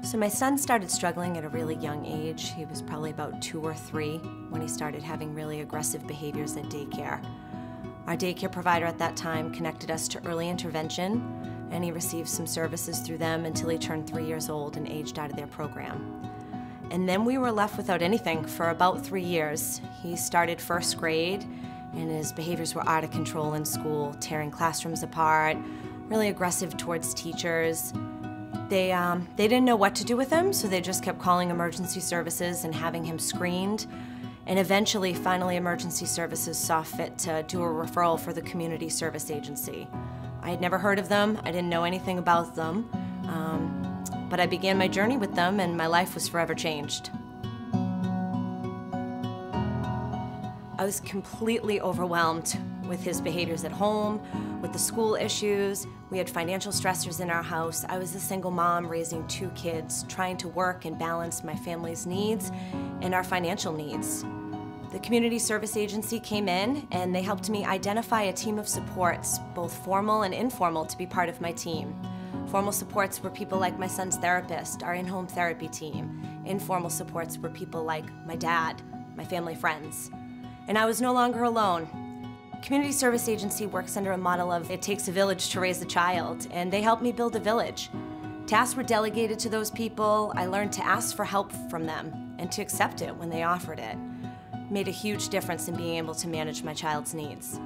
So my son started struggling at a really young age. He was probably about 2 or 3 when he started having really aggressive behaviors at daycare. Our daycare provider at that time connected us to early intervention, and he received some services through them until he turned 3 years old and aged out of their program. And then we were left without anything for about 3 years. He started first grade, and his behaviors were out of control in school, tearing classrooms apart, really aggressive towards teachers. They didn't know what to do with him, so they just kept calling emergency services and having him screened. And eventually, finally, emergency services saw fit to do a referral for the community service agency. I had never heard of them. I didn't know anything about them. But I began my journey with them, and my life was forever changed. I was completely overwhelmed with his behaviors at home, with the school issues. We had financial stressors in our house. I was a single mom raising 2 kids, trying to work and balance my family's needs and our financial needs. The community service agency came in and they helped me identify a team of supports, both formal and informal, to be part of my team. Formal supports were people like my son's therapist, our in-home therapy team. Informal supports were people like my dad, my family friends. And I was no longer alone. Community Service Agency works under a model of it takes a village to raise a child, and they helped me build a village. Tasks were delegated to those people. I learned to ask for help from them and to accept it when they offered it. It made a huge difference in being able to manage my child's needs.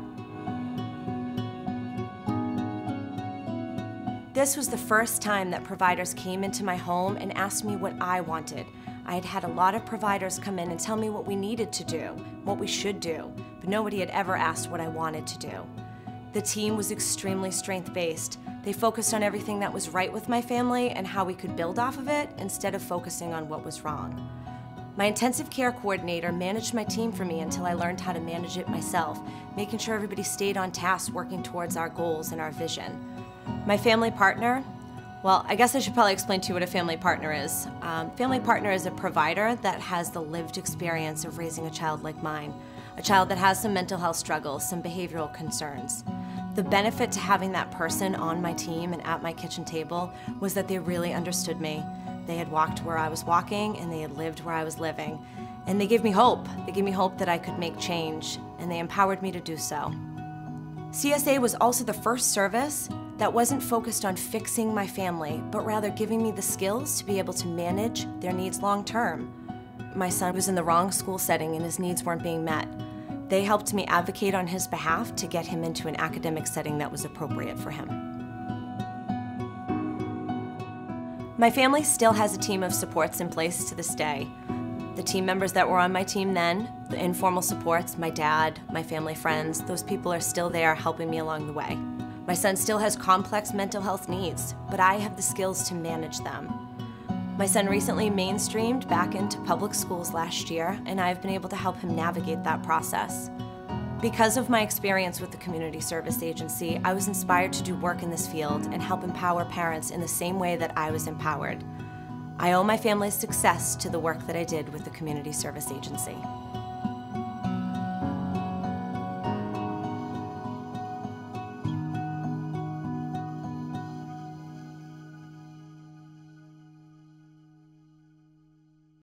This was the first time that providers came into my home and asked me what I wanted. I had had a lot of providers come in and tell me what we needed to do, what we should do, but nobody had ever asked what I wanted to do. The team was extremely strength-based. They focused on everything that was right with my family and how we could build off of it instead of focusing on what was wrong. My intensive care coordinator managed my team for me until I learned how to manage it myself, making sure everybody stayed on task working towards our goals and our vision. My family partner, well, I guess I should probably explain to you what a family partner is. Family partner is a provider that has the lived experience of raising a child like mine, a child that has some mental health struggles, some behavioral concerns. The benefit to having that person on my team and at my kitchen table was that they really understood me. They had walked where I was walking and they had lived where I was living. And they gave me hope. They gave me hope that I could make change, and they empowered me to do so. CSA was also the first service that wasn't focused on fixing my family, but rather giving me the skills to be able to manage their needs long term. My son was in the wrong school setting and his needs weren't being met. They helped me advocate on his behalf to get him into an academic setting that was appropriate for him. My family still has a team of supports in place to this day. The team members that were on my team then, the informal supports, my dad, my family friends, those people are still there helping me along the way. My son still has complex mental health needs, but I have the skills to manage them. My son recently mainstreamed back into public schools last year, and I've been able to help him navigate that process. Because of my experience with the Community Service Agency, I was inspired to do work in this field and help empower parents in the same way that I was empowered. I owe my family's success to the work that I did with the Community Service Agency.